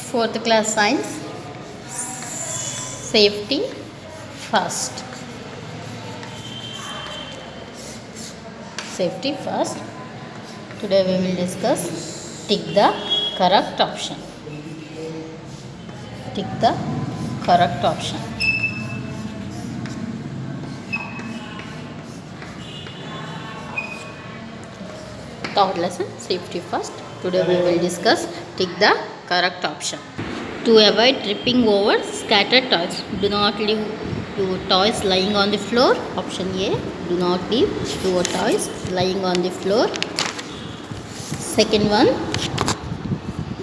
Fourth class science, safety first. Safety first. Today we will discuss tick the correct option. Tick the correct option. Third lesson, safety first. Today we will discuss tick the correct option. To avoid tripping over scattered toys, do not leave your toys lying on the floor. Option A, do not leave your toys lying on the floor. Second one,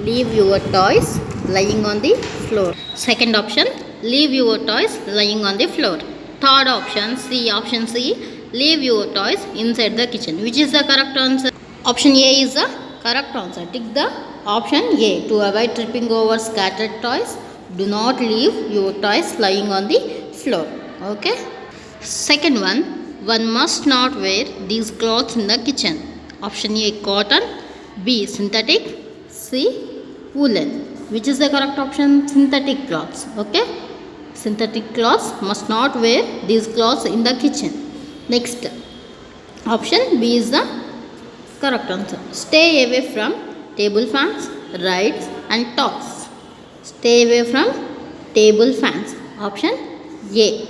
leave your toys lying on the floor. Second option, leave your toys lying on the floor. Third option, option C, leave your toys inside the kitchen. Which is the correct answer? Option A is the correct answer. Tick the option A. To avoid tripping over scattered toys, do not leave your toys lying on the floor. Okay. Second one must not wear these clothes in the kitchen. Option A, cotton. B, synthetic. C, woolen. Which is the correct option? Synthetic clothes. Okay. Synthetic clothes must not wear these clothes in the kitchen. Next, option B is the correct answer. Stay away from table fans, rides and toys. Stay away from table fans. Option A.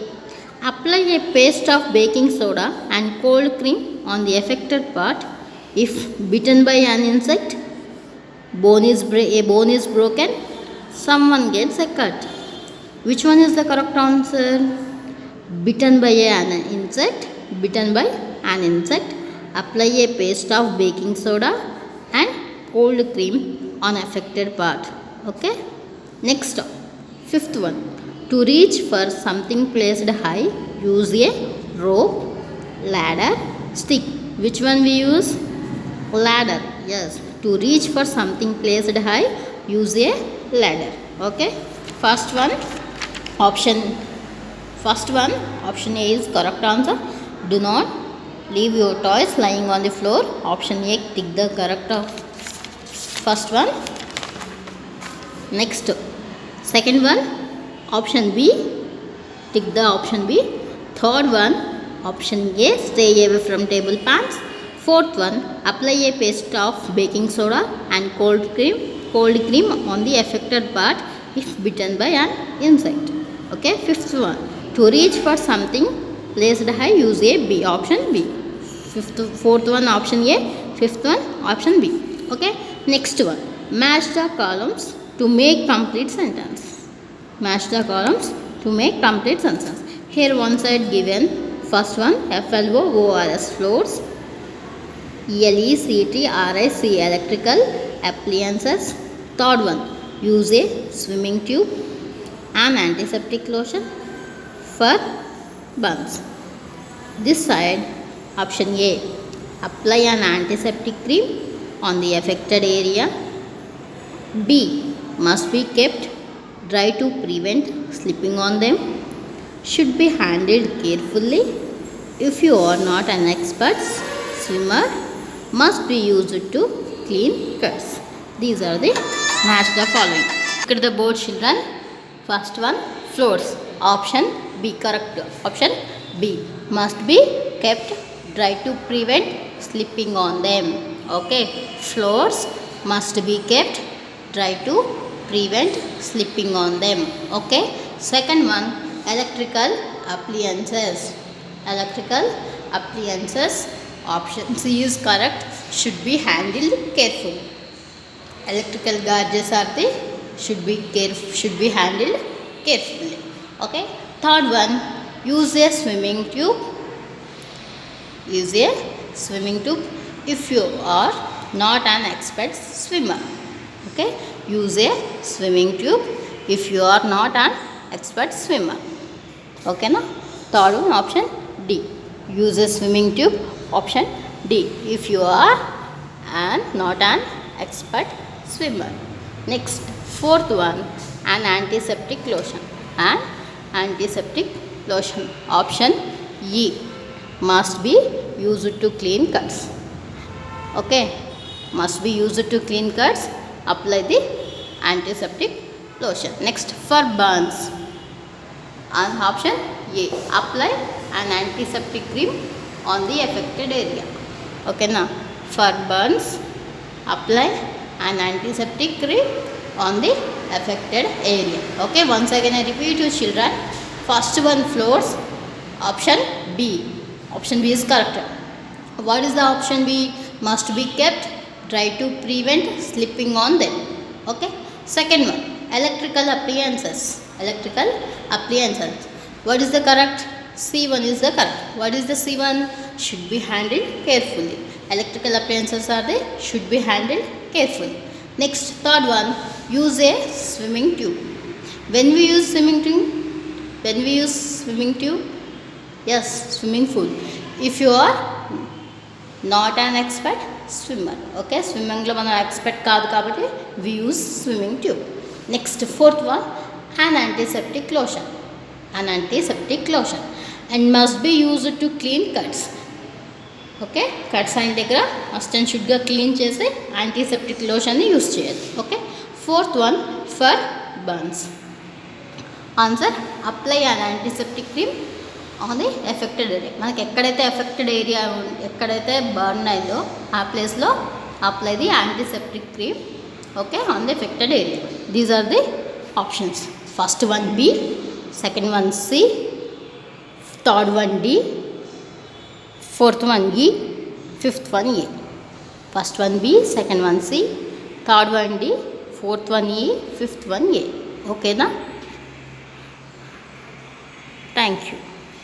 Apply a paste of baking soda and cold cream on the affected part. If bitten by an insect, a bone is broken, someone gets a cut. Which one is the correct answer? Bitten by an insect. Bitten by an insect. Apply a paste of baking soda and cold cream on affected part. Okay. Next, fifth one. To reach for something placed high, use a rope, ladder, stick. Which one we use? Ladder. Yes. To reach for something placed high, use a ladder. Okay. First one, option A is correct answer. Do not leave your toys lying on the floor. Option A, tick the correct first one. Next, second one, option B, tick the option B. Third one, option A, stay away from table pans. Fourth one, apply a paste of baking soda and cold cream on the affected part if bitten by an insect. Okay. Fifth one, to reach for something placed high, use a B. Option B. Fourth one, option A. Fifth one, option B. Okay. Next one, match the columns to make complete sentence. Match the columns to make complete sentence. Here one side given. First one, FLOORS, floors. ELECTRIC, electrical appliances. Third one, use a swimming tube and antiseptic lotion for burns. This side, option A, apply an antiseptic cream on the affected area. B, must be kept dry to prevent slipping on them. Should be handled carefully. If you are not an expert swimmer, must be used to clean cuts. These are the match the following. Look at the board, children. First one, floors. Option B, correct. Option B, must be kept dry to prevent slipping on them. Okay. Floors must be kept dry to prevent slipping on them. Okay. Second one, electrical appliances. Electrical appliances. Option C is correct. Should be handled carefully. Electrical gadgets are should be handled carefully. Okay. Third one, use a swimming tube. Use a swimming tube if you are not an expert swimmer. Okay. Use a swimming tube if you are not an expert swimmer. Okay. Now, third one, option D. Use a swimming tube. Option D, if you are not an expert swimmer. Next, fourth one, an antiseptic lotion. An antiseptic lotion. Option E, must be used to clean cuts. Okay. Must be used to clean cuts. Apply the antiseptic lotion. Next, for burns, option A, apply an antiseptic cream on the affected area. Okay now, for burns, apply an antiseptic cream on the affected area. Okay, once again I repeat to children. First one, floors, option B. Option B is correct. What is the option B? Must be kept dry to prevent slipping on them. Okay. Second one, electrical appliances. Electrical appliances. What is the correct? C1 is the correct. What is the C1? Should be handled carefully. Electrical appliances are they should be handled carefully. Next, third one, use a swimming tube. When we use swimming tube? When we use swimming tube? Yes, swimming pool. If you are not an expert swimmer, okay, swimming lo mana expert kaadu kabatti we use swimming tube. Next, fourth one, an antiseptic lotion. An antiseptic lotion and must be used to clean cuts. Okay, cuts అయిన దగ్గర must and షుడ్గా clean చేసి antiseptic లోషన్ని use చేయాలి. Okay. Fourth one, for burns. Answer, apply an antiseptic cream on the affected area. మనకి ఎక్కడైతే affected area ఎక్కడైతే burn అయిందో ఆ ప్లేస్లో apply the antiseptic cream, okay, on the affected area. These are the options. First one B, second one C, third one D, fourth one E, fifth one A. First one B, second one C, third one D, fourth one E, fifth one A. Okay na?